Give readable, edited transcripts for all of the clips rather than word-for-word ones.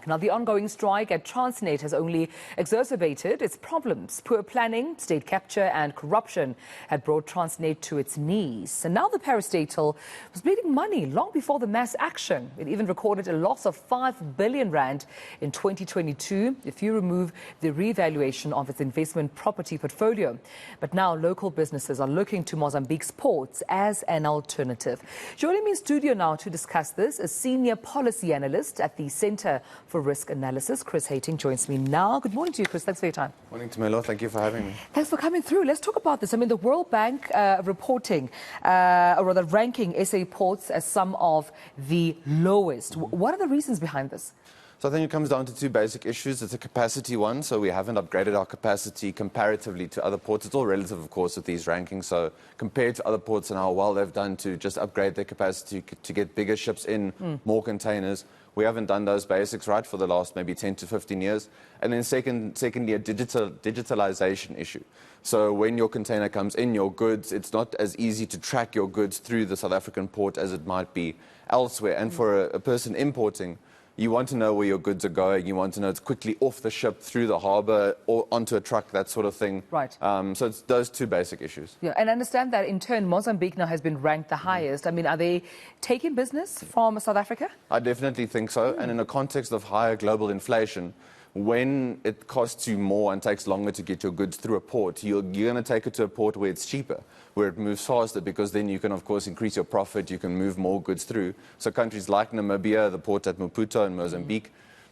Now, the ongoing strike at Transnet has only exacerbated its problems. Poor planning, state capture and corruption had brought Transnet to its knees. And now the Parastatal was bleeding money long before the mass action. It even recorded a loss of 5 billion rand in 2022 if you remove the revaluation of its investment property portfolio. But now local businesses are looking to Mozambique's ports as an alternative. Joining me in studio now to discuss this is Senior Policy Analyst at the Centre for Risk Analysis. Hattingh joins me now. Good morning to you, Chris. Thanks for your time. Morning, Tamelo. Thank you for having me. Thanks for coming through. Let's talk about this. I mean, the World Bank reporting, or rather ranking SA ports as some of the lowest. What are the reasons behind this? So I think it comes down to two basic issues. It's a capacity one, so we haven't upgraded our capacity comparatively to other ports. It's all relative, of course, with these rankings. So compared to other ports and how well they've done to just upgrade their capacity to get bigger ships in, more containers, we haven't done those basics right for the last maybe 10 to 15 years. And then secondly, a digitalization issue. So when your container comes in, your goods, it's not as easy to track your goods through the South African port as it might be elsewhere. And for a person importing, you want to know where your goods are going. You want to know it's quickly off the ship, through the harbour, or onto a truck, that sort of thing. Right. So it's those two basic issues. Yeah, and I understand that in turn, Mozambique now has been ranked the highest. I mean, are they taking business from South Africa? I definitely think so. And in a context of higher global inflation, when it costs you more and takes longer to get your goods through a port, you're going to take it to a port where it's cheaper, where it moves faster, because then you can, of course, increase your profit, you can move more goods through. So countries like Namibia, the port at Maputo in Mozambique,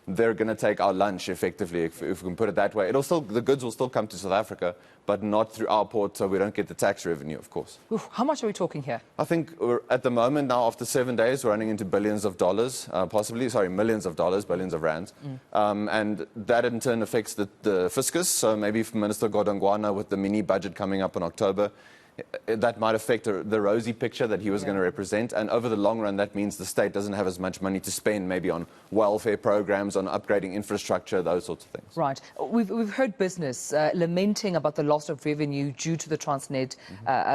they're going to take our lunch, effectively, if we can put it that way. The goods will still come to South Africa, but not through our port, so we don't get the tax revenue, of course. Oof, how much are we talking here? I think at the moment now, after 7 days, we're running into billions of dollars, millions of dollars, billions of rands. And that in turn affects the fiscus. So maybe for Minister Godongwana, with the mini budget coming up in October, that might affect the rosy picture that he was going to represent. And over the long run, that means the state doesn't have as much money to spend maybe on welfare programs, on upgrading infrastructure, those sorts of things. Right. We've heard business lamenting about the loss of revenue due to the Transnet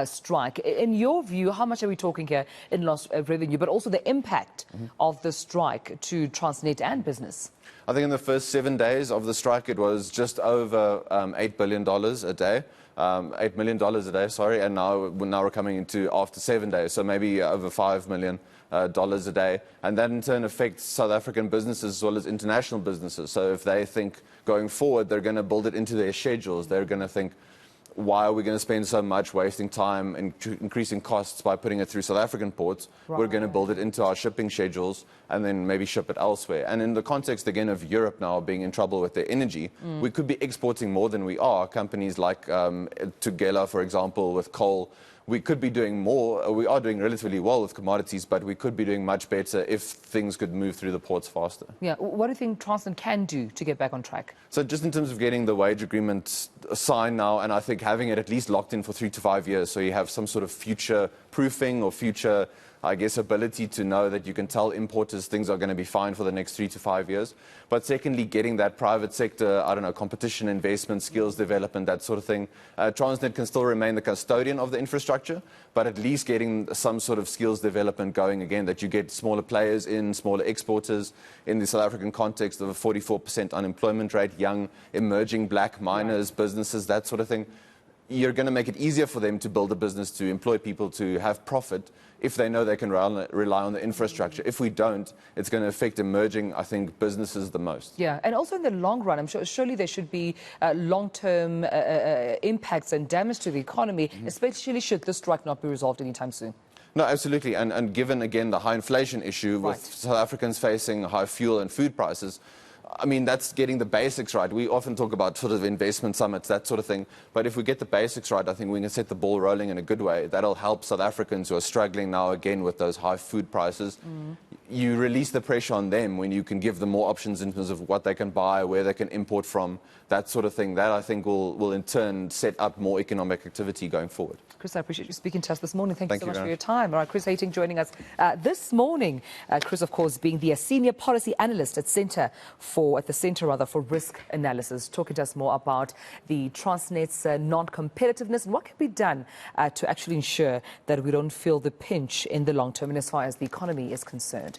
strike. In your view, how much are we talking here in loss of revenue, but also the impact of the strike to Transnet and business? I think in the first 7 days of the strike, it was just over $8 billion a day. $8 million a day, sorry, and now we're coming into after 7 days, so maybe over $5 million a day, and that in turn affects South African businesses as well as international businesses. So if they think going forward they're going to build it into their schedules, they're going to think, why are we going to spend so much wasting time and increasing costs by putting it through South African ports? Right. We're going to build it into our shipping schedules and then maybe ship it elsewhere. And in the context, again, of Europe now being in trouble with their energy, we could be exporting more than we are. Companies like Tugela, for example, with coal, we could be doing more. We are doing relatively well with commodities, but we could be doing much better if things could move through the ports faster. Yeah. What do you think Transnet can do to get back on track? So just in terms of getting the wage agreement signed now, and I think having it at least locked in for 3 to 5 years, so you have some sort of future proofing or future, I guess, ability to know that you can tell importers things are going to be fine for the next 3 to 5 years. But secondly, getting that private sector, I don't know, competition, investment, skills development, that sort of thing. Transnet can still remain the custodian of the infrastructure, but at least getting some sort of skills development going again, that you get smaller players in, smaller exporters in the South African context of a 44% unemployment rate, young, emerging black miners, businesses, that sort of thing. You're going to make it easier for them to build a business, to employ people, to have profit, if they know they can rely on the infrastructure. If we don't, it's going to affect emerging, I think, businesses the most. Yeah, and also in the long run, I'm sure surely there should be long-term impacts and damage to the economy, especially should the strike not be resolved anytime soon. No, absolutely. And given, again, the high inflation issue with South Africans facing high fuel and food prices, I mean, that's getting the basics right. We often talk about sort of investment summits, that sort of thing. But if we get the basics right, I think we can set the ball rolling in a good way. That'll help South Africans who are struggling now, again, with those high food prices. You release the pressure on them when you can give them more options in terms of what they can buy, where they can import from, that sort of thing. That, I think, will in turn set up more economic activity going forward. Chris, I appreciate you speaking to us this morning. Thank you so much for your time. All right, Hattingh joining us this morning. Chris, of course, being the Senior Policy Analyst at the Centre for Risk Analysis, talking to us more about the Transnet's non-competitiveness and what can be done to actually ensure that we don't feel the pinch in the long term and as far as the economy is concerned.